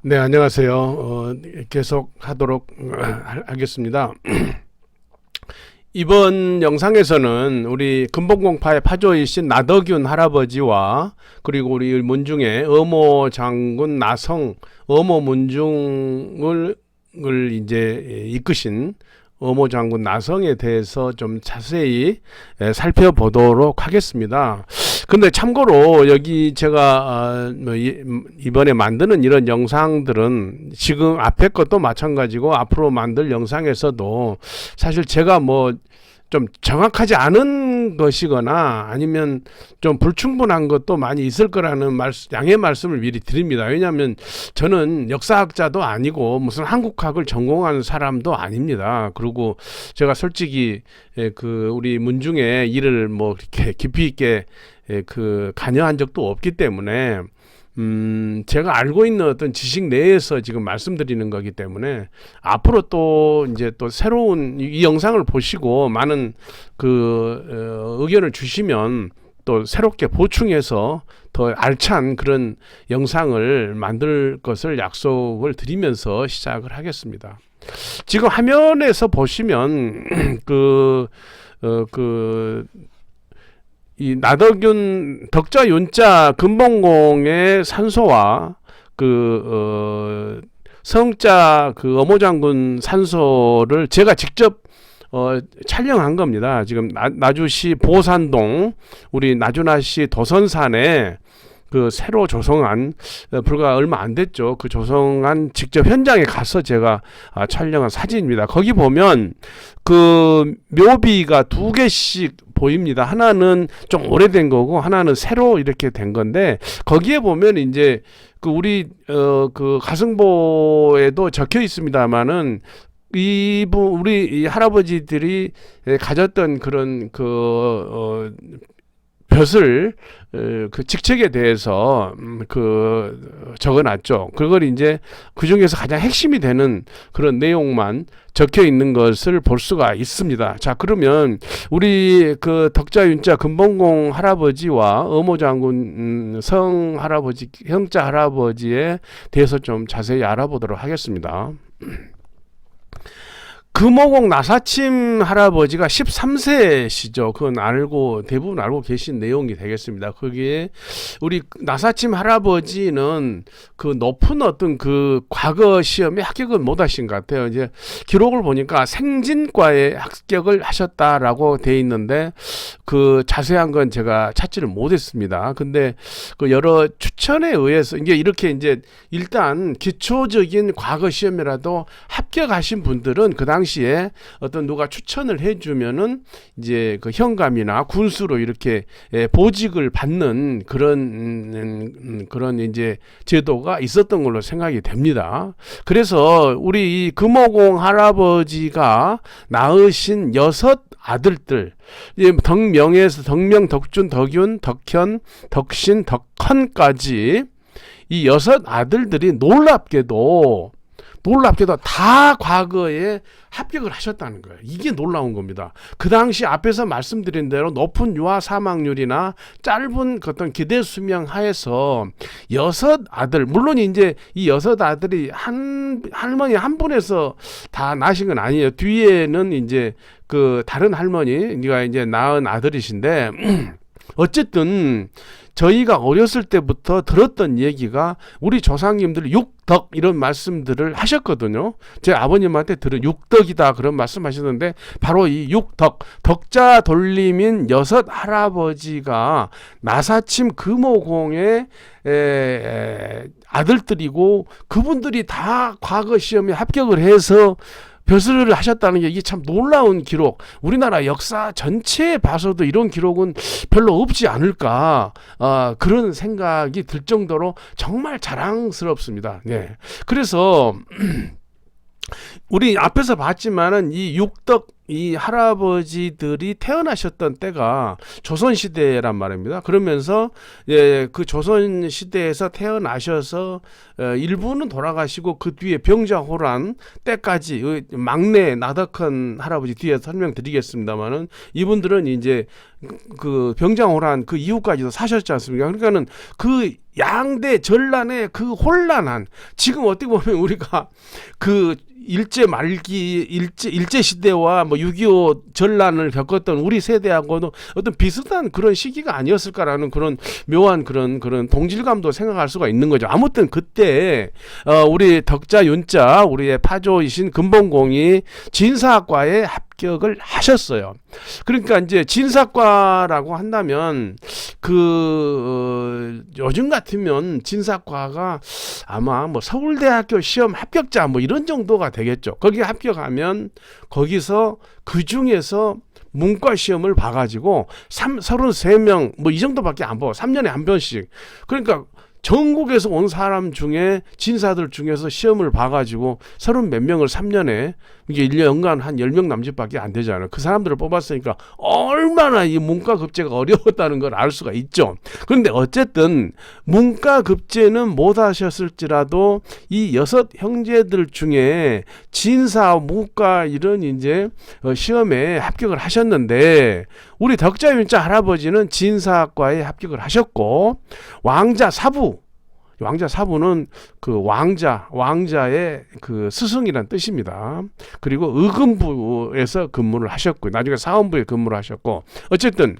네, 안녕하세요. 계속 하도록 하겠습니다. 이번 영상에서는 우리 금봉공파의 파조이신 나덕윤 할아버지와 그리고 우리 문중의 어모 장군 나성, 어모 문중을 이제 이끄신 어모 장군 나성에 대해서 좀 자세히 살펴보도록 하겠습니다. 근데 참고로 여기 제가 이번에 만드는 이런 영상들은 지금 앞에 것도 마찬가지고 앞으로 만들 영상에서도 사실 제가 뭐 좀 정확하지 않은 것이거나 아니면 좀 불충분한 것도 많이 있을 거라는 양해 말씀을 미리 드립니다. 왜냐하면 저는 역사학자도 아니고 무슨 한국학을 전공한 사람도 아닙니다. 그리고 제가 솔직히 그 우리 문중의 일을 뭐 이렇게 깊이 있게 관여한 적도 없기 때문에 제가 알고 있는 어떤 지식 내에서 지금 말씀드리는 거기 때문에 앞으로 또 이제 또 새로운 이 영상을 보시고 많은 의견을 주시면 또 새롭게 보충해서 더 알찬 그런 영상을 만들 것을 약속을 드리면서 시작을 하겠습니다. 지금 화면에서 보시면 이 나덕윤 덕자 윤자 금봉공의 산소와 성자 어모장군 산소를 제가 직접 촬영한 겁니다. 지금 나주시 보산동 우리 나주나시 도선산에 새로 조성한 불과 얼마 안 됐죠. 그 조성한 직접 현장에 가서 제가 촬영한 사진입니다. 거기 보면 묘비가 두 개씩 보입니다. 하나는 좀 오래된 거고 하나는 새로 이렇게 된 건데 거기에 보면 이제 우리 가승보에도 적혀 있습니다만은 우리 이 할아버지들이 가졌던 그런 벼슬 직책에 대해서 적어놨죠. 그걸 이제 그 중에서 가장 핵심이 되는 그런 내용만 적혀 있는 것을 볼 수가 있습니다. 자, 그러면 우리 덕자윤자 금봉공 할아버지와 어모장군 성 할아버지, 형자 할아버지에 대해서 좀 자세히 알아보도록 하겠습니다. 금오공 나사침 할아버지가 13세시죠. 그건 대부분 알고 계신 내용이 되겠습니다. 거기에 우리 나사침 할아버지는 높은 어떤 과거 시험에 합격을 못 하신 것 같아요. 이제 기록을 보니까 생진과에 합격을 하셨다라고 돼 있는데 자세한 건 제가 찾지를 못했습니다. 근데 여러 추천에 의해서 이렇게 이제 일단 기초적인 과거 시험이라도 합격하신 분들은 그 당시에 어떤 누가 추천을 해주면은 이제 현감이나 군수로 이렇게 보직을 받는 그런 이제 제도가 있었던 걸로 생각이 됩니다. 그래서 우리 이 금오공 할아버지가 낳으신 6 아들들, 덕명에서 덕명, 덕준, 덕윤, 덕현, 덕신, 덕헌까지 이 6 아들들이 놀랍게도 다 과거에 합격을 하셨다는 거예요. 이게 놀라운 겁니다. 그 당시 앞에서 말씀드린 대로 높은 유아 사망률이나 짧은 어떤 기대 수명 하에서 6 아들, 물론 이제 이 6 아들이 할머니 한 분에서 다 나신 건 아니에요. 뒤에는 이제 다른 할머니가 이제 낳은 아들이신데 어쨌든 저희가 어렸을 때부터 들었던 얘기가 우리 조상님들 6덕 이런 말씀들을 하셨거든요. 제 아버님한테 들은 6덕이다 그런 말씀하셨는데 바로 이 6덕, 덕자 돌림인 6 할아버지가 나사침 금오공의 아들들이고 그분들이 다 과거 시험에 합격을 해서 벼슬을 하셨다는 게 이게 참 놀라운 기록. 우리나라 역사 전체에 봐서도 이런 기록은 별로 없지 않을까 그런 생각이 들 정도로 정말 자랑스럽습니다. 네. 그래서 우리 앞에서 봤지만은 이 6덕 이 할아버지들이 태어나셨던 때가 조선시대란 말입니다. 그러면서 그 조선시대에서 태어나셔서 일부는 돌아가시고 그 뒤에 병자호란 때까지 막내 나덕헌 할아버지 뒤에 설명드리겠습니다만은 이분들은 이제 그 병장호란 그 이후까지도 사셨지 않습니까? 그러니까는 그 양대 전란의 그 혼란한, 지금 어떻게 보면 우리가 그 일제 말기 일제 시대와 뭐 6.25 전란을 겪었던 우리 세대하고는 어떤 비슷한 그런 시기가 아니었을까라는 그런 묘한 그런 동질감도 생각할 수가 있는 거죠. 아무튼 그때 우리 덕자 윤자 우리의 파조이신 금봉공이 진사학과에 합격을 하셨어요. 그러니까 이제 진사과라고 한다면 요즘 같으면 진사과가 아마 뭐 서울대학교 시험 합격자 뭐 이런 정도가 되겠죠. 거기 합격하면 거기서 그 중에서 문과 시험을 봐가지고 33명 뭐 이 정도밖에 안 보고 3년에 한 번씩, 그러니까 전국에서 온 사람 중에 진사들 중에서 시험을 봐가지고 30몇 명을 3년에, 이게 1년간 한 10명 남짓밖에 안 되잖아요. 그 사람들을 뽑았으니까 얼마나 이 문과 급제가 어려웠다는 걸 알 수가 있죠. 그런데 어쨌든 문과 급제는 못 하셨을지라도 이 6 형제들 중에 진사, 문과 이런 이제 시험에 합격을 하셨는데, 우리 덕자윤자 할아버지는 진사학과에 합격을 하셨고, 왕자사부는 그 왕자의 그 스승이란 뜻입니다. 그리고 의금부에서 근무를 하셨고, 나중에 사원부에 근무를 하셨고, 어쨌든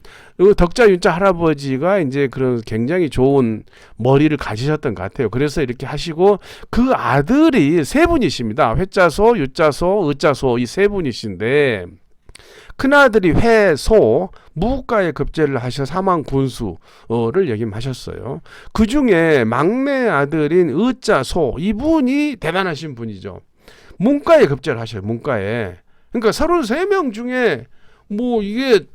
덕자윤자 할아버지가 이제 그런 굉장히 좋은 머리를 가지셨던 것 같아요. 그래서 이렇게 하시고, 그 아들이 3분이십니다. 회자소, 유자소, 의자소, 이 3분이신데, 큰아들이 회소, 무국과에 급제를 하셔 사망군수를 역임하셨어요. 그 중에 막내 아들인 의자소, 이분이 대단하신 분이죠. 문과에 급제를 하셔요. 문과에. 그러니까 33명 중에 뭐 이게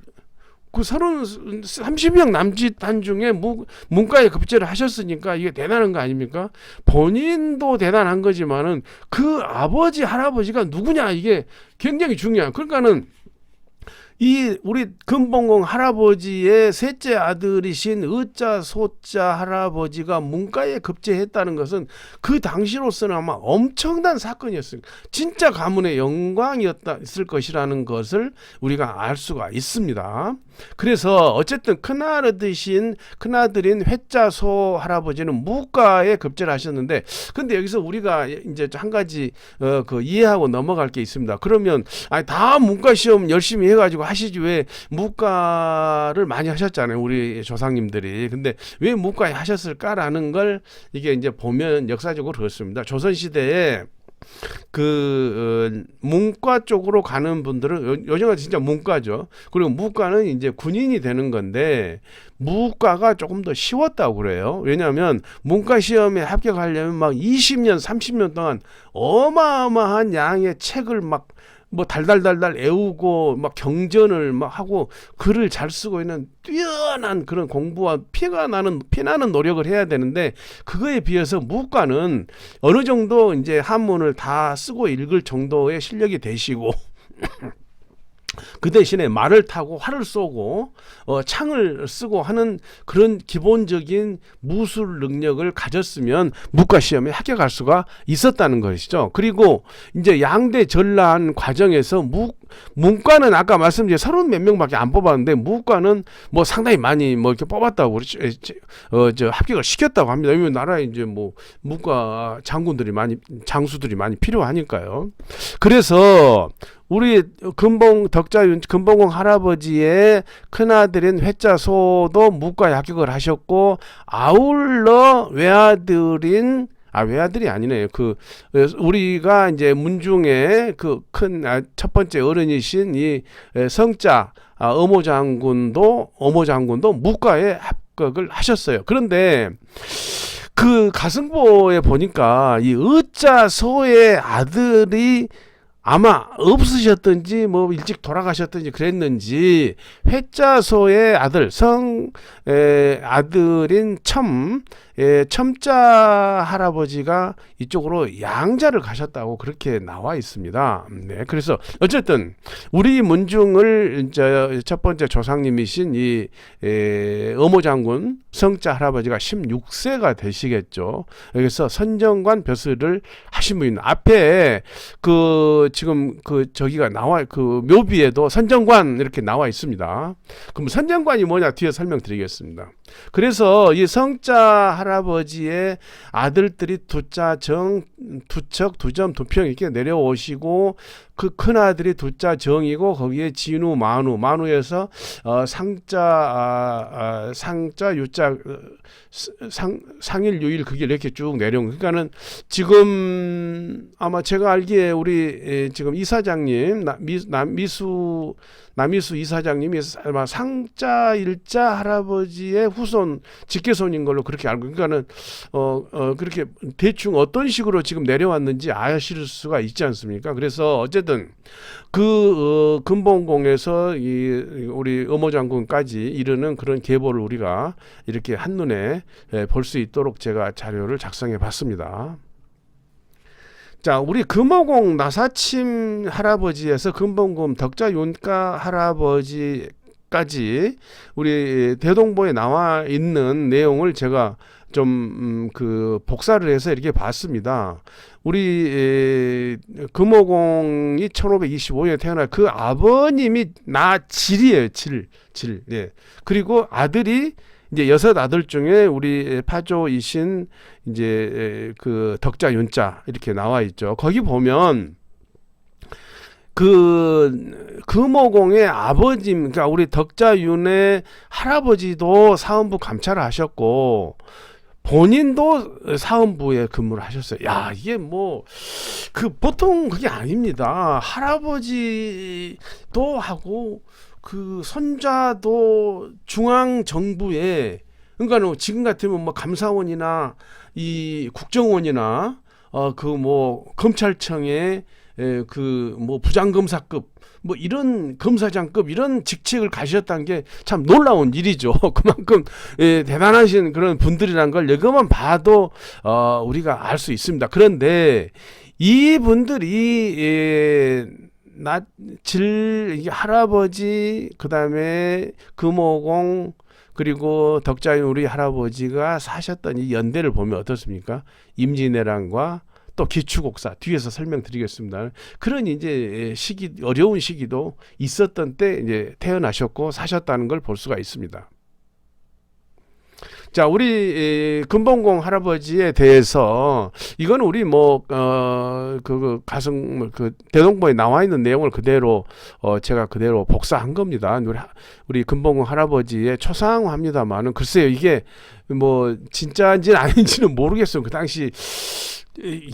그 30명 남짓한 중에 문과에 급제를 하셨으니까 이게 대단한 거 아닙니까? 본인도 대단한 거지만은 그 아버지, 할아버지가 누구냐, 이게 굉장히 중요한. 그러니까는 이 우리 금봉공 할아버지의 셋째 아들이신 의자 소자 할아버지가 문과에 급제했다는 것은 그 당시로서는 아마 엄청난 사건이었습니다. 진짜 가문의 영광이었을 것이라는 것을 우리가 알 수가 있습니다. 그래서 어쨌든 큰아들인 회자소 할아버지는 무과에 급제를 하셨는데, 근데 여기서 우리가 이제 한 가지 이해하고 넘어갈 게 있습니다. 그러면 다 문과 시험 열심히 해가지고 하시지 왜 무과를 많이 하셨잖아요, 우리 조상님들이. 근데 왜 무과에 하셨을까라는 걸 이게 이제 보면 역사적으로 그렇습니다. 조선시대에 문과 쪽으로 가는 분들은 요즘은 진짜 문과죠. 그리고 무과는 이제 군인이 되는 건데, 무과가 조금 더 쉬웠다고 그래요. 왜냐하면 문과 시험에 합격하려면 막 20년, 30년 동안 어마어마한 양의 책을 막 뭐 달달달달 애우고 막 경전을 막 하고 글을 잘 쓰고 있는 뛰어난 그런 공부와 피나는 노력을 해야 되는데, 그거에 비해서 무과는 어느 정도 이제 한문을 다 쓰고 읽을 정도의 실력이 되시고 그 대신에 말을 타고 활을 쏘고 창을 쓰고 하는 그런 기본적인 무술 능력을 가졌으면 무과 시험에 합격할 수가 있었다는 것이죠. 그리고 이제 양대 전란 과정에서 문과는 아까 말씀드린 30 몇 명밖에 안 뽑았는데, 무과는 뭐 상당히 많이 뭐 이렇게 뽑았다고 합격을 시켰다고 합니다. 왜냐면 나라에 이제 뭐 문과 장수들이 많이 필요하니까요. 그래서 우리 금봉공 할아버지의 큰아들인 회자소도 무과에 합격을 하셨고, 아울러 외아들이 아니네요. 우리가 이제 문중의 그 큰 첫 번째 어른이신 이 성자 어모 장군도 무과에 합격을 하셨어요. 그런데 그 가승보에 보니까 이 의자소의 아들이 아마 없으셨든지 뭐 일찍 돌아가셨든지 그랬는지, 회자소의 아들인 첨자 할아버지가 이쪽으로 양자를 가셨다고 그렇게 나와 있습니다. 네, 그래서 어쨌든 우리 문중을 이제 첫 번째 조상님이신 이 어모장군 성자 할아버지가 16세가 되시겠죠. 여기서 선정관 벼슬을 하신 분이 앞에 그 지금 그 저기가 나와 그 묘비에도 선정관 이렇게 나와 있습니다. 그럼 선정관이 뭐냐 뒤에 설명드리겠습니다. 그래서 이 성자 할아버지의 아들들이 두자 정, 두척, 두점, 두평 이렇게 내려오시고 그 큰 아들이 두자 정이고 거기에 진우, 만우에서 상자, 유자, 상일, 유일 그게 이렇게 쭉 내려온. 그러니까는 지금 아마 제가 알기에 우리 지금 이사장님 남미수 이사장님이 아마 상자 일자 할아버지의 후손 직계손인 걸로 그렇게 알고, 그러니까는 그렇게 대충 어떤 식으로 지금 내려왔는지 아실 수가 있지 않습니까? 그래서 어쨌든 그 금봉공에서 이 우리 어모장군까지 이르는 그런 계보를 우리가 이렇게 한눈에 볼 수 있도록 제가 자료를 작성해 봤습니다. 자, 우리 금호공 나사침 할아버지에서 금봉금 덕자 윤가 할아버지까지 우리 대동보에 나와 있는 내용을 제가 좀 그 복사를 해서 이렇게 봤습니다. 우리 금호공이 1525년에 태어나 그 아버님이 나질이에요. 질. 예. 그리고 아들이 이제 6 아들 중에 우리 파조이신 이제 그 덕자 윤자 이렇게 나와 있죠. 거기 보면 그 금호공의 아버지, 그러니까 우리 덕자윤의 할아버지도 사헌부 감찰을 하셨고 본인도 사헌부에 근무를 하셨어요. 야, 이게 뭐 그 보통 그게 아닙니다. 할아버지도 하고 그 손자도 중앙 정부에, 그러니까 지금 같으면 뭐 감사원이나 이 국정원이나 그 뭐 검찰청에 그 뭐 부장검사급 뭐 이런 검사장급 이런 직책을 가셨다는 게 참 놀라운 일이죠. 그만큼 대단하신 그런 분들이란 걸 이것만 봐도 우리가 알 수 있습니다. 그런데 이분들이 할아버지, 그 다음에 금호공, 그리고 덕자윤 우리 할아버지가 사셨던 이 연대를 보면 어떻습니까? 임진왜란과 또 기축옥사 뒤에서 설명드리겠습니다. 그런 이제 어려운 시기도 있었던 때 이제 태어나셨고 사셨다는 걸 볼 수가 있습니다. 자, 우리 금봉공 할아버지에 대해서 이건 우리 뭐 그 가성 그 대동보에 나와 있는 내용을 그대로 제가 그대로 복사한 겁니다. 우리 금봉공 할아버지의 초상화입니다만은 글쎄요, 이게 뭐 진짜인지는 아닌지는 모르겠어요. 그 당시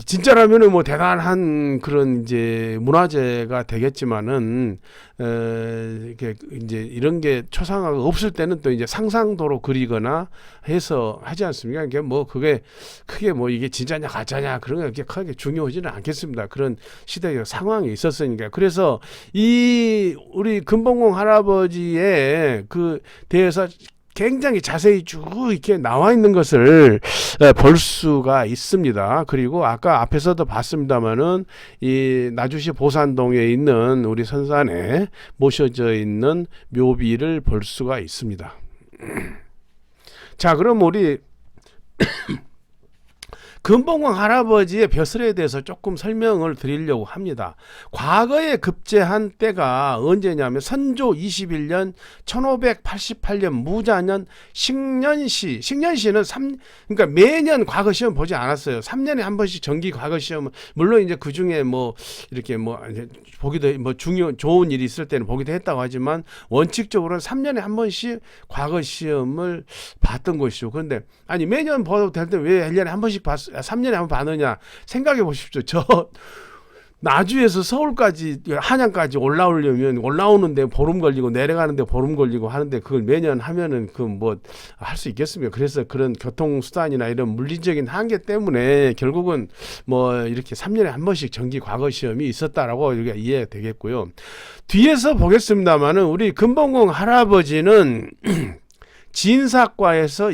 진짜라면은 뭐 대단한 그런 이제 문화재가 되겠지만은 이렇게 이제 이런 게 초상화가 없을 때는 또 이제 상상도로 그리거나 해서 하지 않습니까? 이게 뭐 그게 크게 뭐 이게 진짜냐 가짜냐 그런 게 그렇게 크게 중요하지는 않겠습니다. 그런 시대의 상황이 있었으니까. 그래서 이 우리 금봉공 할아버지의 그 대해서 굉장히 자세히 쭉 이렇게 나와 있는 것을 볼 수가 있습니다. 그리고 아까 앞에서도 봤습니다만은 이 나주시 보산동에 있는 우리 선산에 모셔져 있는 묘비를 볼 수가 있습니다. 자, 그럼 우리 금봉공 할아버지의 벼슬에 대해서 조금 설명을 드리려고 합니다. 과거에 급제한 때가 언제냐면 선조 21년 1588년 무자년 식년시. 식년시는 그러니까 매년 과거 시험 보지 않았어요. 3년에 한 번씩 정기 과거 시험은 물론 이제 그 중에 뭐 이렇게 뭐 보기도 뭐 좋은 일이 있을 때는 보기도 했다고 하지만 원칙적으로는 3년에 한 번씩 과거 시험을 봤던 것이죠. 그런데 아니 매년 봐도 될 때 왜 1년에 한 번씩 3년에 한 번 받느냐 생각해 보십시오. 저 나주에서 서울까지 한양까지 올라오는데 보름 걸리고 내려가는데 보름 걸리고 하는데 그걸 매년 하면은 그 뭐 할 수 있겠습니까? 그래서 그런 교통수단이나 이런 물리적인 한계 때문에 결국은 뭐 이렇게 3년에 한 번씩 정기 과거 시험이 있었다라고 우리가 이해되겠고요. 뒤에서 보겠습니다만은 우리 금봉공 할아버지는 진사과에서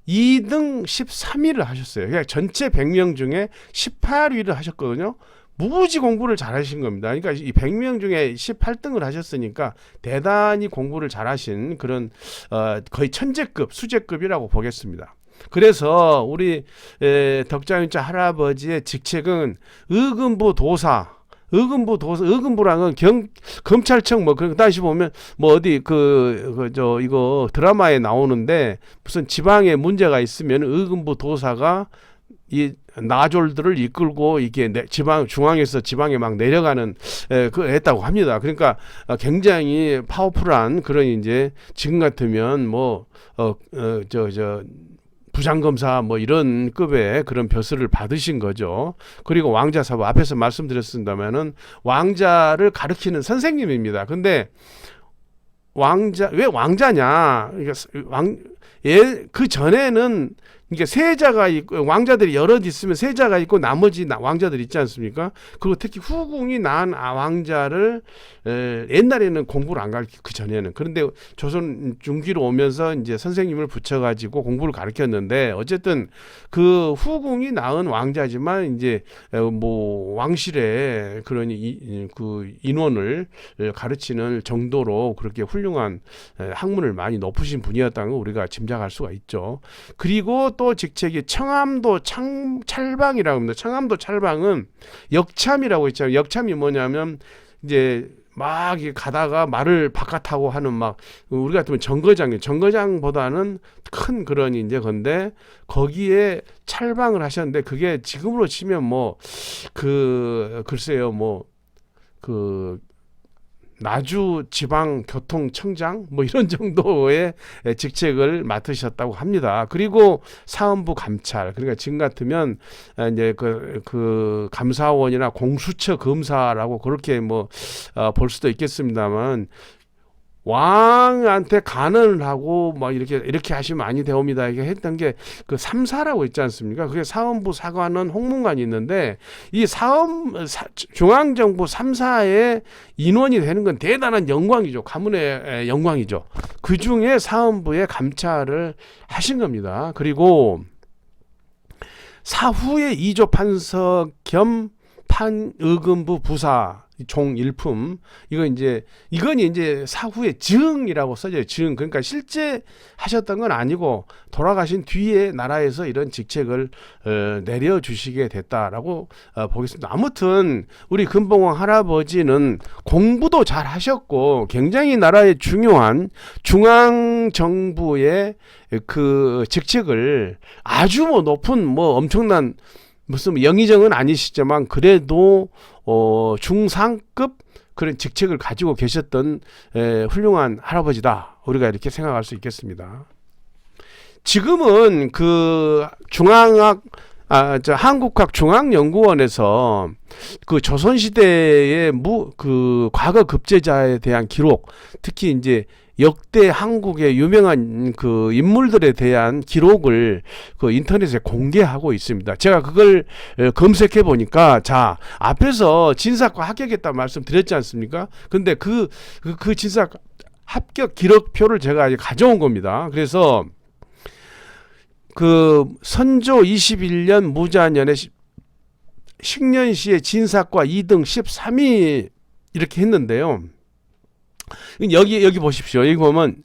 2등 13위를 하셨어요. 그러니까 전체 100명 중에 18위를 하셨거든요. 무지 공부를 잘하신 겁니다. 그러니까 이 100명 중에 18등을 하셨으니까 대단히 공부를 잘하신 그런 거의 천재급, 수재급이라고 보겠습니다. 그래서 우리 덕장윤자 할아버지의 직책은 의금부 도사. 의금부랑은 검찰청 뭐 그런 다시 보면 뭐 어디 이거 드라마에 나오는데 무슨 지방에 문제가 있으면 의금부 도사가 이 나졸들을 이끌고 이게 중앙에서 지방에 막 내려가는 했다고 합니다. 그러니까 굉장히 파워풀한 그런 이제 지금 같으면 뭐 부장검사 뭐 이런 급의 그런 벼슬을 받으신 거죠. 그리고 왕자사부 앞에서 말씀드렸습니다만은 왕자를 가르치는 선생님입니다. 근데 왜 왕자냐? 그 전에는 그러니까 세자가 있고 왕자들이 여럿 있으면 세자가 있고 나머지 왕자들 있지 않습니까? 그리고 특히 후궁이 낳은 왕자를 옛날에는 공부를 안 가르치고 그 전에는 그런데 조선 중기로 오면서 이제 선생님을 붙여가지고 공부를 가르쳤는데 어쨌든 그 후궁이 낳은 왕자지만 이제 뭐 왕실의 그런 그 인원을 가르치는 정도로 그렇게 훌륭한 학문을 많이 높으신 분이었다는 걸 우리가 짐작할 수가 있죠. 그리고 또 직책이 청암도 찰방이라고 합니다. 청암도 찰방은 역참이라고 있잖아요. 역참이 뭐냐면 이제 막 가다가 말을 바깥하고 하는 막 우리 같으면 정거장보다는 큰 그런 이제 건데 거기에 찰방을 하셨는데 그게 지금으로 치면 뭐 글쎄요 뭐 나주 지방교통청장 뭐 이런 정도의 직책을 맡으셨다고 합니다. 그리고 사헌부 감찰 그러니까 지금 같으면 이제 그 감사원이나 공수처 검사라고 그렇게 뭐 볼 수도 있겠습니다만 왕한테 간언을 하고 막 이렇게 하시면 아니 되옵니다. 이게 했던 게 그 3사라고 있지 않습니까? 그게 사헌부 사관원 홍문관이 있는데 이 중앙정부 3사의 인원이 되는 건 대단한 영광이죠. 가문의 영광이죠. 그 중에 사헌부의 감찰을 하신 겁니다. 그리고 사후의 2조 판서 겸 판의금부 부사 종일품 이건 이제 사후에 증이라고 써져요. 증 그러니까 실제 하셨던 건 아니고 돌아가신 뒤에 나라에서 이런 직책을 내려주시게 됐다라고 보겠습니다. 아무튼 우리 금봉왕 할아버지는 공부도 잘 하셨고 굉장히 나라의 중요한 중앙 정부의 그 직책을 아주 뭐 높은 뭐 엄청난 무슨 영의정은 아니시지만 그래도 중상급 그런 직책을 가지고 계셨던 훌륭한 할아버지다. 우리가 이렇게 생각할 수 있겠습니다. 지금은 그 한국학중앙연구원에서 그 조선시대의 그 과거 급제자에 대한 기록, 특히 이제 역대 한국의 유명한 그 인물들에 대한 기록을 그 인터넷에 공개하고 있습니다. 제가 그걸 검색해 보니까 자 앞에서 진사과 합격했다 말씀드렸지 않습니까? 근데 그 진사 합격 기록표를 제가 가져온 겁니다. 그래서 그 선조 21년 무자년에 식년시에 진사과 2등 13위 이렇게 했는데요. 여기 보십시오. 여기 보면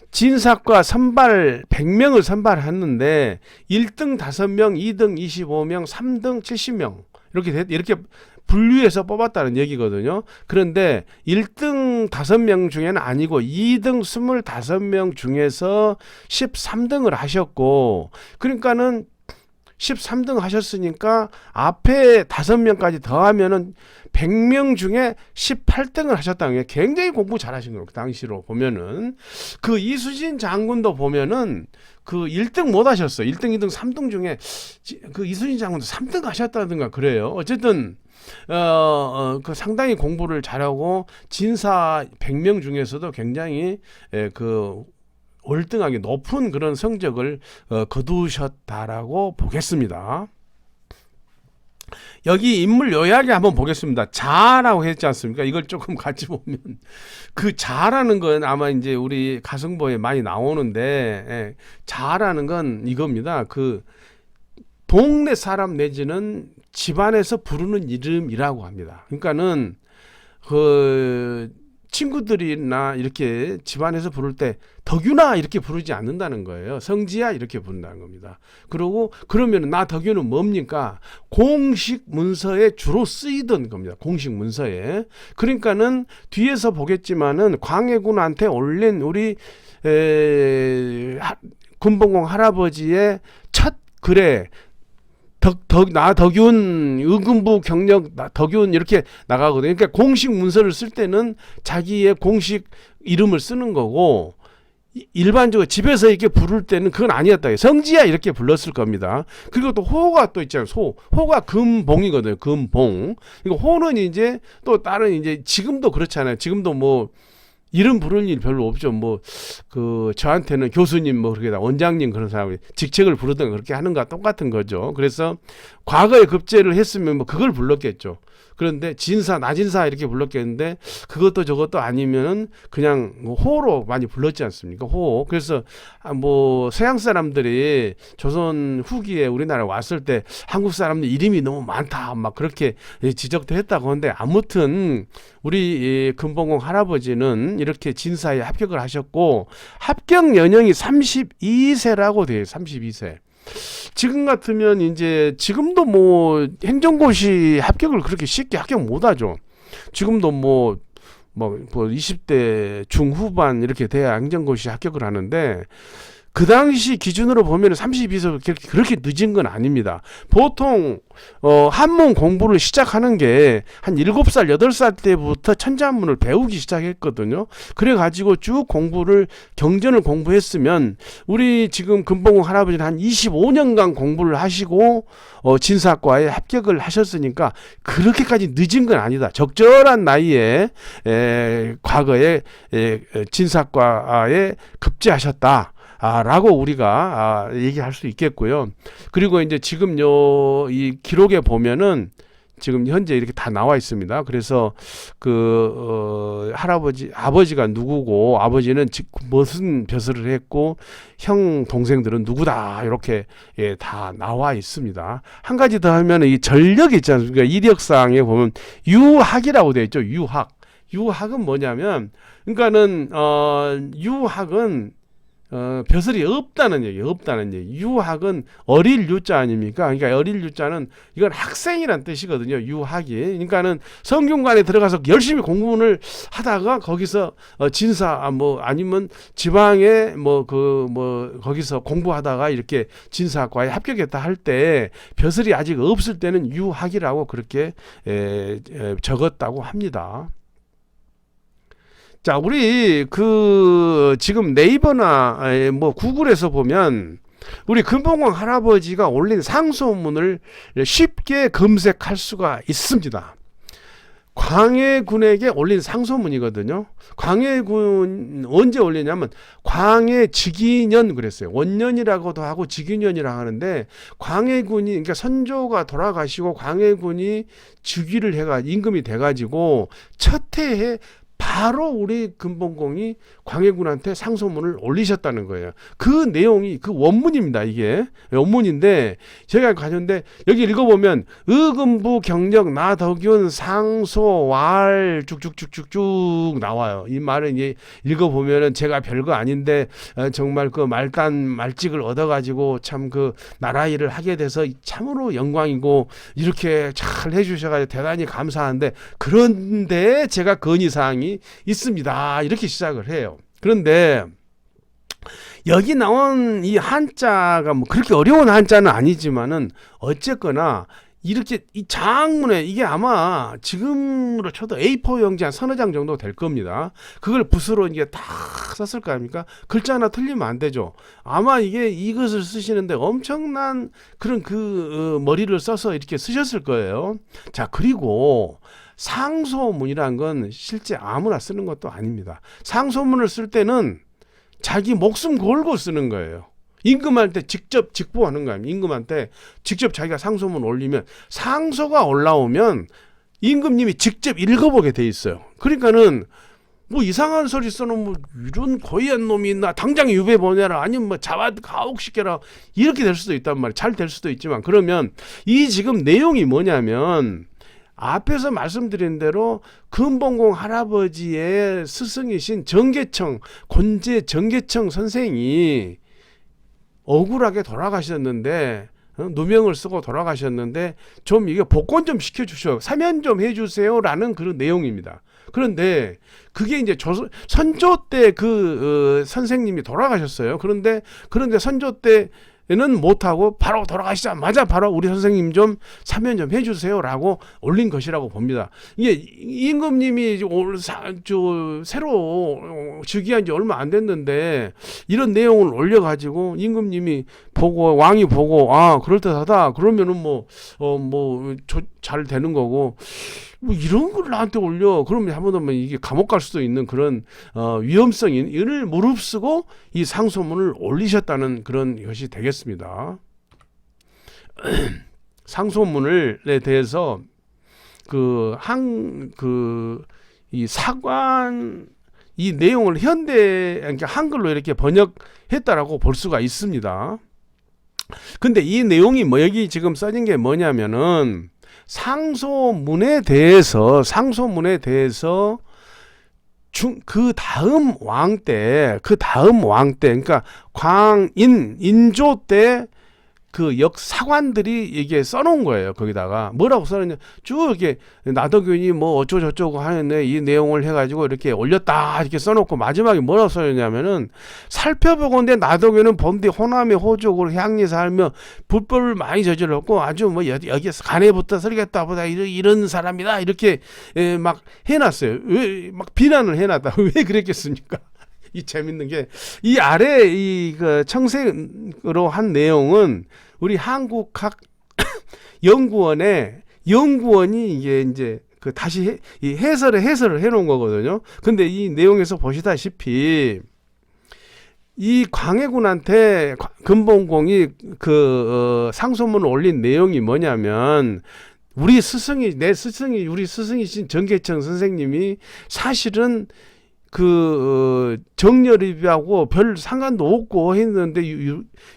진사과 선발 100명을 선발했는데 1등 5명, 2등 25명, 3등 70명 이렇게 분류해서 뽑았다는 얘기거든요. 그런데 1등 5명 중에는 아니고 2등 25명 중에서 13등을 하셨고 그러니까는 13등 하셨으니까 앞에 5명까지 더하면은 100명 중에 18등을 하셨다는 게 굉장히 공부 잘하신 거예요. 그 당시로 보면은 그 이수진 장군도 보면은 그 1등 못 하셨어요. 1등, 2등, 3등 중에 그 이수진 장군도 3등 하셨다든가 그래요. 어쨌든 그 상당히 공부를 잘하고 진사 100명 중에서도 굉장히 그 월등하게 높은 그런 성적을 거두셨다라고 보겠습니다. 여기 인물 요약에 한번 보겠습니다. 자라고 했지 않습니까? 이걸 조금 같이 보면 그 자라는 건 아마 이제 우리 가승보에 많이 나오는데 예, 자라는 건 이겁니다. 그 동네 사람 내지는 집안에서 부르는 이름이라고 합니다. 그러니까는 그 친구들이나 이렇게 집안에서 부를 때 덕윤아 이렇게 부르지 않는다는 거예요. 성지야 이렇게 부른다는 겁니다. 그리고 그러면 나 덕윤은 뭡니까? 공식 문서에 주로 쓰이던 겁니다. 공식 문서에. 그러니까는 뒤에서 보겠지만은 광해군한테 올린 우리 군봉공 할아버지의 첫 글에 나 덕윤 의금부 경력 덕윤 이렇게 나가거든요. 그러니까 공식 문서를 쓸 때는 자기의 공식 이름을 쓰는 거고 일반적으로 집에서 이렇게 부를 때는 그건 아니었다. 성지야 이렇게 불렀을 겁니다. 그리고 또 호가 또 있잖아요. 호가 금봉이거든요. 금봉. 그러니까 호는 이제 또 다른 이제 지금도 그렇잖아요. 지금도 뭐 이름 부를 일 별로 없죠. 뭐 그 저한테는 교수님 뭐 그렇게 원장님 그런 사람이 직책을 부르든 그렇게 하는 거와 똑같은 거죠. 그래서 과거에 급제를 했으면 뭐 그걸 불렀겠죠. 그런데 진사 나진사 이렇게 불렀겠는데 그것도 저것도 아니면은 그냥 뭐 호로 많이 불렀지 않습니까? 호. 그래서 뭐 서양 사람들이 조선 후기에 우리나라에 왔을 때 한국 사람들 이름이 너무 많다 막 그렇게 지적도 했다고 하는데 아무튼 우리 금봉공 할아버지는 이렇게 진사에 합격을 하셨고 합격 연령이 32세라고 돼요. 32세. 지금 같으면 이제 지금도 뭐 행정고시 합격을 그렇게 쉽게 합격 못 하죠. 지금도 뭐 20대 중후반 이렇게 돼야 행정고시 합격을 하는데 그 당시 기준으로 보면 32세 그렇게 늦은 건 아닙니다. 보통 한문 공부를 시작하는 게 한 7살, 8살 때부터 천자문을 배우기 시작했거든요. 그래가지고 쭉 경전을 공부했으면 우리 지금 금봉공 할아버지는 한 25년간 공부를 하시고 진사과에 합격을 하셨으니까 그렇게까지 늦은 건 아니다. 적절한 나이에 과거에 진사과에 급제하셨다. 라고 우리가 얘기할 수 있겠고요. 그리고 이제 지금 이 기록에 보면은 지금 현재 이렇게 다 나와 있습니다. 그래서 아버지가 누구고 아버지는 무슨 벼슬을 했고 형 동생들은 누구다 이렇게 다 나와 있습니다. 한 가지 더 하면 이 전력이 있지 않습니까? 이력사항에 보면 유학이라고 되어 있죠. 유학은 뭐냐면 그러니까는 유학은 벼슬이 없다는 얘기. 유학은 어릴 유자 아닙니까? 그러니까 어릴 유자는 이건 학생이란 뜻이거든요. 유학이. 그러니까는 성균관에 들어가서 열심히 공부를 하다가 거기서 진사 아니면 지방에 거기서 공부하다가 이렇게 진사과에 합격했다 할 때 벼슬이 아직 없을 때는 유학이라고 그렇게 적었다고 합니다. 자, 우리 지금 네이버나 구글에서 보면 우리 금봉공 할아버지가 올린 상소문을 쉽게 검색할 수가 있습니다. 광해군에게 올린 상소문이거든요. 광해군 언제 올리냐면 광해직위년 그랬어요. 원년이라고도 하고 직위년이라고 하는데 광해군이 그러니까 선조가 돌아가시고 광해군이 즉위를 임금이 돼가지고 첫 해에 바로 우리 금봉공이 광해군한테 상소문을 올리셨다는 거예요. 그 내용이 그 원문입니다. 이게 원문인데 제가 가졌는데 여기 읽어보면 의금부 경력 나덕윤 상소 왈 쭉쭉쭉쭉쭉 나와요. 이 말은 이제 읽어보면은 제가 별거 아닌데 정말 그 말찍을 얻어가지고 참 그 나라 일을 하게 돼서 참으로 영광이고 이렇게 잘 해주셔가지고 대단히 감사한데 그런데 제가 건의사항이 있습니다. 이렇게 시작을 해요. 그런데 여기 나온 이 한자가 뭐 그렇게 어려운 한자는 아니지만은 어쨌거나 이렇게 이 장문에 이게 아마 지금으로 쳐도 A4 용지 한 서너 장 정도 될 겁니다. 그걸 붓으로 이게 다 썼을 거 아닙니까? 글자 하나 틀리면 안 되죠. 아마 이것을 쓰시는데 엄청난 그런 머리를 써서 이렇게 쓰셨을 거예요. 자, 그리고 상소문이란 건 실제 아무나 쓰는 것도 아닙니다. 상소문을 쓸 때는 자기 목숨 걸고 쓰는 거예요. 임금한테 직접 직보하는 거야. 임금한테 직접 자기가 상소문 올리면 상소가 올라오면 임금님이 직접 읽어보게 돼 있어요. 그러니까는 뭐 이상한 소리 써놓은 뭐 이런 고의한 놈이 있나 당장 유배 보내라 아니면 뭐 잡아 가혹시켜라 이렇게 될 수도 있단 말이에요. 잘 될 수도 있지만 그러면 이 지금 내용이 뭐냐면 앞에서 말씀드린 대로 금봉공 할아버지의 스승이신 정계청 권제 정계청 선생이 억울하게 돌아가셨는데 누명을 쓰고 돌아가셨는데 좀 이게 복권 좀 시켜주셔 사면 좀 해주세요라는 그런 내용입니다. 그런데 그게 이제 선조 때 그 선생님이 돌아가셨어요. 그런데 선조 때는 못하고 바로 돌아가시자마자 바로 우리 선생님 좀 사면 좀 해주세요라고 올린 것이라고 봅니다. 이게 임금님이 새로 즉위한 지 얼마 안 됐는데 이런 내용을 올려가지고 임금님이 보고 왕이 보고 아 그럴듯하다 그러면은 잘 되는 거고. 뭐 이런 걸 나한테 올려 그러면 한번 이게 감옥 갈 수도 있는 그런 위험성을 무릅쓰고 이 상소문을 올리셨다는 그런 것이 되겠습니다. 상소문에 대해서 이 사관 이 내용을 그러니까 한글로 이렇게 번역했다라고 볼 수가 있습니다. 근데 이 내용이 여기 지금 써진 게 뭐냐면은 상소문에 대해서 그 다음 왕 때 그러니까 인조 때 그 역사관들이 이게 써놓은 거예요. 거기다가 뭐라고 써놨냐 쭉 이렇게 나덕균이 뭐 어쩌고저쩌고 하는데 이 내용을 해가지고 이렇게 올렸다 이렇게 써놓고 마지막에 뭐라고 써놨냐면은 살펴보건대 나덕균은 범디 호남의 호족으로 향리 살며 불법을 많이 저질렀고 아주 뭐 여기에서 간에부터 설겠다 보다 이런 사람이다 이렇게 막 해놨어요. 왜 막 비난을 해놨다. 왜 그랬겠습니까? 이 재밌는 게 이 아래 그 청색으로 한 내용은 우리 한국학 연구원이 이게 그 다시 해설을 해놓은 거거든요. 근데 이 내용에서 보시다시피 이 광해군한테 금봉공이 상소문을 올린 내용이 뭐냐면 우리 스승이신 정계청 선생님이 사실은 정렬입하고 별 상관도 없고 했는데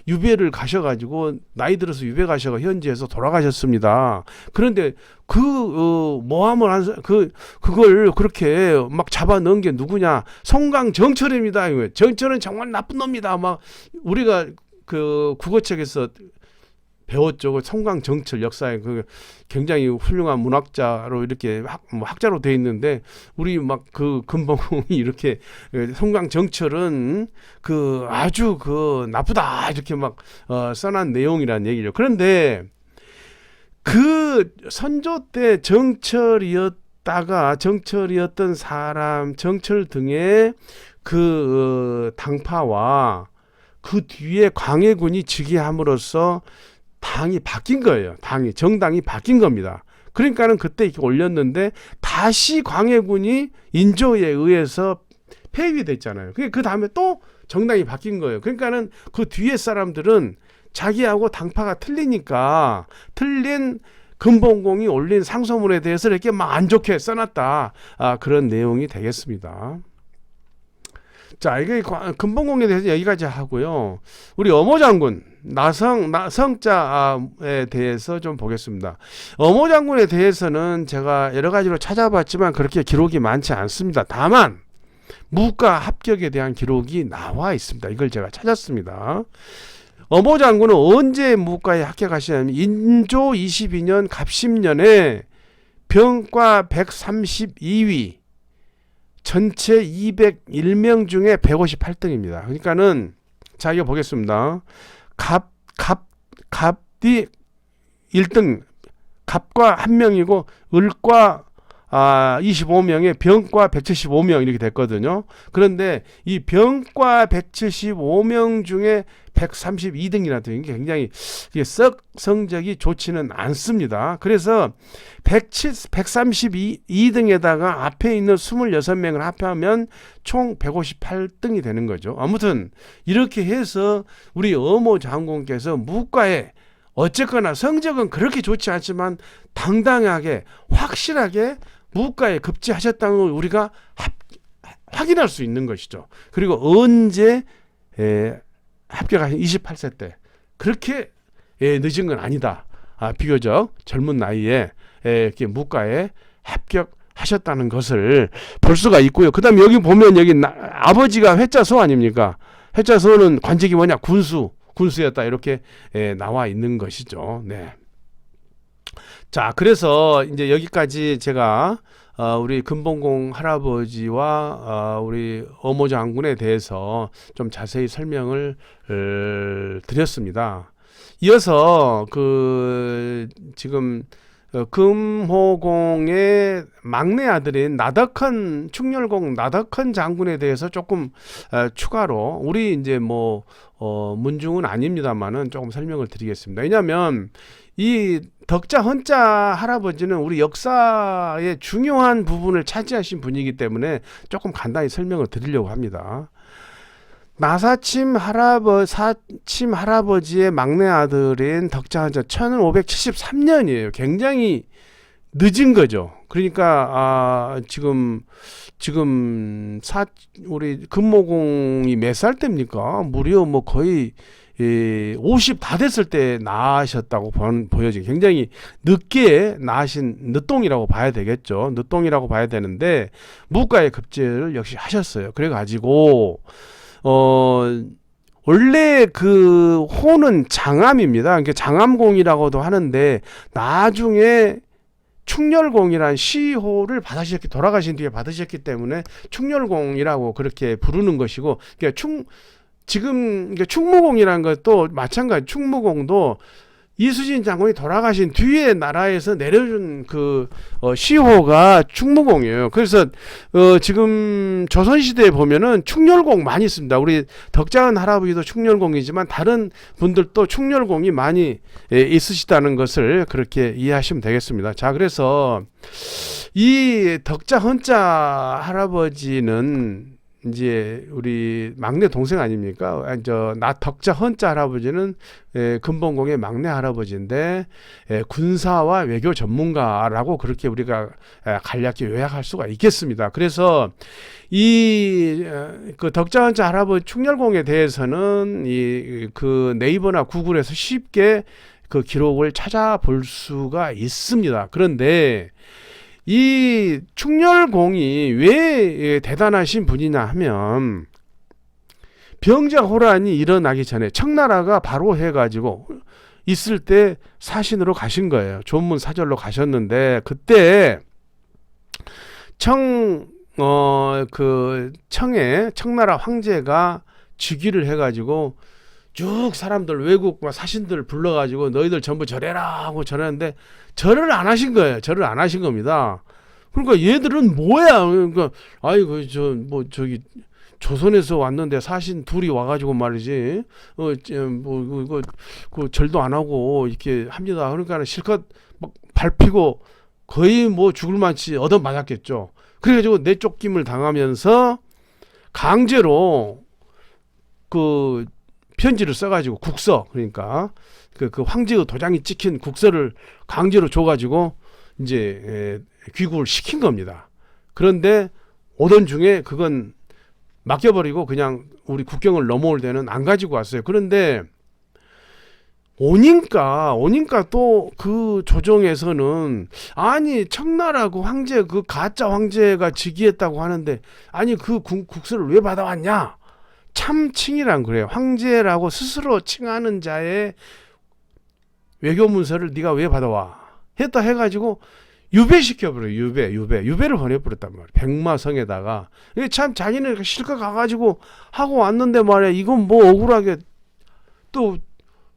유배를 가셔가지고 나이 들어서 유배 가셔가 현지에서 돌아가셨습니다. 그런데 모함을 그걸 그렇게 막 잡아 넣은 게 누구냐? 송강정철입니다. 정철은 정말 나쁜 놈이다. 막 우리가 국어책에서 배웠죠. 송강정철 역사에 굉장히 훌륭한 문학자로 이렇게 학자로 돼 있는데 우리 막 금봉공이 이렇게 송강정철은 아주 나쁘다 이렇게 막 써난 내용이란 얘기죠. 그런데 선조 때 정철이었던 사람 정철 등의 당파와 그 뒤에 광해군이 즉위함으로써 당이 바뀐 거예요. 정당이 바뀐 겁니다. 그러니까는 그때 이렇게 올렸는데 다시 광해군이 인조에 의해서 폐위됐잖아요. 그 다음에 또 정당이 바뀐 거예요. 그러니까는 그 뒤에 사람들은 자기하고 당파가 틀리니까 틀린 금봉공이 올린 상소문에 대해서 이렇게 막 안 좋게 써놨다. 그런 내용이 되겠습니다. 자, 이게 금봉공에 대해서 여기까지 하고요. 우리 어모장군 나성자에 대해서 좀 보겠습니다. 어모장군에 대해서는 제가 여러 가지로 찾아봤지만 그렇게 기록이 많지 않습니다. 다만 무과 합격에 대한 기록이 나와 있습니다. 이걸 제가 찾았습니다. 어모장군은 언제 무과에 합격하시냐면 인조 22년 갑십년에 병과 132위 전체 201명 중에 158등입니다. 그러니까는 자 이거 보겠습니다. 갑이 1등, 갑과 1명이고 을과 25명에 병과 175명 이렇게 됐거든요. 그런데 이 병과 175명 중에 132등이라는 게 굉장히 성적이 좋지는 않습니다. 그래서 132등에다가 앞에 있는 26명을 합하면 총 158등이 되는 거죠. 아무튼 이렇게 해서 우리 어모 장군께서 무과에 어쨌거나 성적은 그렇게 좋지 않지만 당당하게 확실하게 무과에 급제하셨다는 걸 우리가 확인할 수 있는 것이죠. 그리고 언제 합격하신 28세 때 그렇게 늦은 건 아니다. 비교적 젊은 나이에 이렇게 무과에 합격하셨다는 것을 볼 수가 있고요. 그다음에 여기 보면 여기 아버지가 회자소 아닙니까? 회자소는 관직이 뭐냐? 군수였다 이렇게 나와 있는 것이죠. 네. 자, 그래서 이제 여기까지 제가 우리 금봉공 할아버지와 우리 어모 장군에 대해서 좀 자세히 설명을 드렸습니다. 이어서 지금 금호공의 막내 아들인 충렬공 나덕헌 장군에 대해서 조금 추가로 우리 이제 문중은 아닙니다만은 조금 설명을 드리겠습니다. 왜냐하면 이 덕자 헌자 할아버지는 우리 역사의 중요한 부분을 차지하신 분이기 때문에 조금 간단히 설명을 드리려고 합니다. 나사침 할아버지의 막내 아들인 덕자 헌자 1573년이에요. 굉장히 늦은 거죠. 그러니까 지금 우리 금모공이 몇 살 때입니까? 무려 거의 50 다 됐을 때 낳으셨다고 보여지고 굉장히 늦게 낳으신 늦동이라고 봐야 되겠죠. 늦동이라고 봐야 되는데 무과에 급제를 역시 하셨어요. 그래가지고 원래 그 호는 장암입니다. 그러니까 장암공이라고도 하는데 나중에 충렬공이란 시호를 돌아가신 뒤에 받으셨기 때문에 충렬공이라고 그렇게 부르는 것이고, 그러니까 지금 충무공이라는 것도 마찬가지. 충무공도 이수진 장군이 돌아가신 뒤에 나라에서 내려준 시호가 충무공이에요. 그래서 지금 조선시대에 보면은 충렬공 많이 있습니다. 우리 덕자은 할아버지도 충렬공이지만 다른 분들도 충렬공이 많이 있으시다는 것을 그렇게 이해하시면 되겠습니다. 자, 그래서 이 덕자 헌자 할아버지는 이제 우리 막내 동생 아닙니까? 덕자 헌자 할아버지는 금봉공의 막내 할아버지인데 군사와 외교 전문가라고 그렇게 우리가 간략히 요약할 수가 있겠습니다. 그래서 그 덕자 헌자 할아버지 충렬공에 대해서는 그 네이버나 구글에서 쉽게 그 기록을 찾아볼 수가 있습니다. 그런데 이 충렬공이 왜 대단하신 분이냐 하면 병자호란이 일어나기 전에 청나라가 바로 해가지고 있을 때 사신으로 가신 거예요. 조문 사절로 가셨는데 그때 청나라 황제가 즉위를 해가지고 쭉 사람들 외국 사신들 불러가지고 너희들 전부 절해라 하고 절했는데 절을 안 하신 거예요. 절을 안 하신 겁니다. 그러니까 얘들은 뭐야? 그러니까 아이고 저기 조선에서 왔는데 사신 둘이 와가지고 말이지 이거 절도 안 하고 이렇게 합니다. 그러니까 실컷 막 밟히고 거의 죽을 만치 얻어맞았겠죠. 그래가지고 내쫓김을 당하면서 강제로 편지를 써가지고 국서, 그러니까 그 황제의 도장이 찍힌 국서를 강제로 줘가지고 이제 귀국을 시킨 겁니다. 그런데 오던 중에 그건 맡겨버리고 그냥 우리 국경을 넘어올 때는 안 가지고 왔어요. 그런데 오니까 또 그 조정에서는 아니 청나라고 황제 그 가짜 황제가 즉위했다고 하는데 아니 그 국서를 왜 받아왔냐? 참칭이란 그래요. 황제라고 스스로 칭하는 자의 외교 문서를 네가 왜 받아와? 했다 해가지고 유배시켜버려요. 유배를 보내버렸단 말이에요. 백마성에다가. 이게 참 자기는 실컷 가가지고 하고 왔는데 말이야. 이건 억울하게 또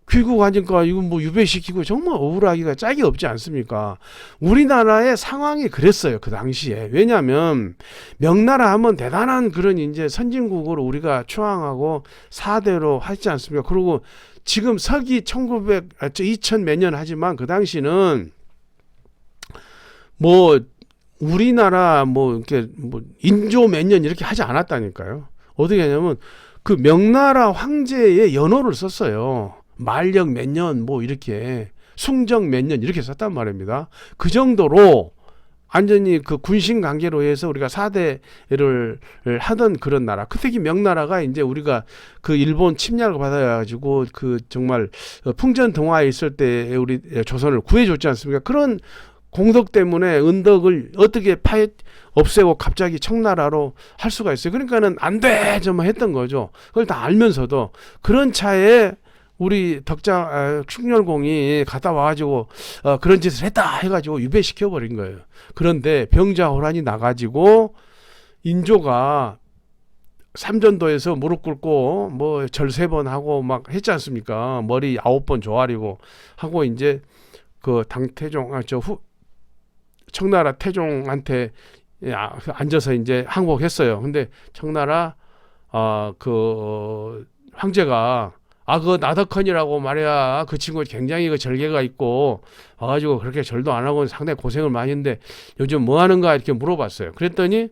귀국하니까 이거 뭐 유배시키고 정말 억울하기가 짝이 없지 않습니까? 우리나라의 상황이 그랬어요. 그 당시에. 왜냐하면 명나라 하면 대단한 그런 이제 선진국으로 우리가 추앙하고 사대로 하지 않습니까? 그리고 지금 서기 2000 몇 년 하지만 그 당시는 뭐 우리나라 뭐 이렇게 뭐 인조 몇 년 이렇게 하지 않았다니까요. 어떻게 하냐면 그 명나라 황제의 연호를 썼어요. 만력 몇 년 뭐 이렇게 숭정 몇 년 이렇게 썼단 말입니다. 그 정도로 완전히 그 군신 관계로 해서 우리가 사대를 하던 그런 나라. 특히 명나라가 이제 우리가 그 일본 침략을 받아가지고 그 정말 풍전등화에 있을 때 우리 조선을 구해줬지 않습니까? 그런 공덕 때문에 은덕을 어떻게 없애고 갑자기 청나라로 할 수가 있어요. 그러니까는 안 돼! 좀 했던 거죠. 그걸 다 알면서도 그런 차에 우리 충렬공이 갔다 와가지고 그런 짓을 했다 해가지고 유배시켜버린 거예요. 그런데 병자호란이 나가지고 인조가 삼전도에서 무릎 꿇고 뭐 절 3번 하고 막 했지 않습니까? 머리 9번 조아리고 하고 이제 그 당태종 청나라 태종한테 앉아서 이제 항복했어요. 근데 청나라 그 황제가 그 나덕헌이라고 말이야. 그 친구 굉장히 그 절개가 있고 와가지고 그렇게 절도 안 하고 상당히 고생을 많이 했는데 요즘 뭐 하는가 이렇게 물어봤어요. 그랬더니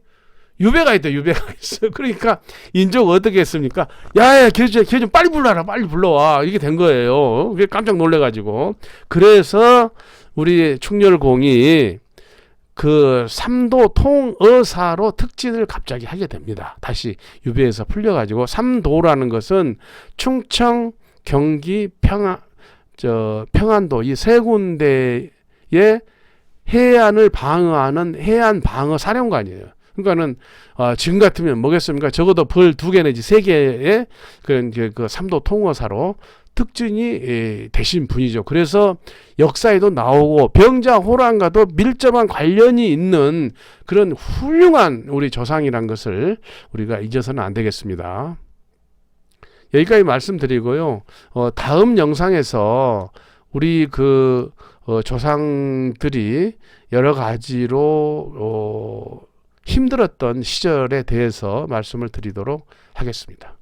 유배가 있어. 그러니까 인조가 어떻게 했습니까? 야야 걔 좀 빨리 불러라. 빨리 불러와. 이게 된 거예요. 그게 깜짝 놀래가지고. 그래서 우리 충렬공이 그 삼도 통어사로 특진을 갑자기 하게 됩니다. 다시 유배에서 풀려가지고 삼도라는 것은 충청, 경기, 평안도 이 세 군데의 해안을 방어하는 해안 방어 사령관이에요. 그러니까는 지금 같으면 뭐겠습니까? 적어도 벌 2개 내지 3개의 그 삼도 통어사로 특진이 되신 분이죠. 그래서 역사에도 나오고 병자호란과도 밀접한 관련이 있는 그런 훌륭한 우리 조상이란 것을 우리가 잊어서는 안 되겠습니다. 여기까지 말씀드리고요. 다음 영상에서 우리 그 조상들이 여러 가지로 힘들었던 시절에 대해서 말씀을 드리도록 하겠습니다.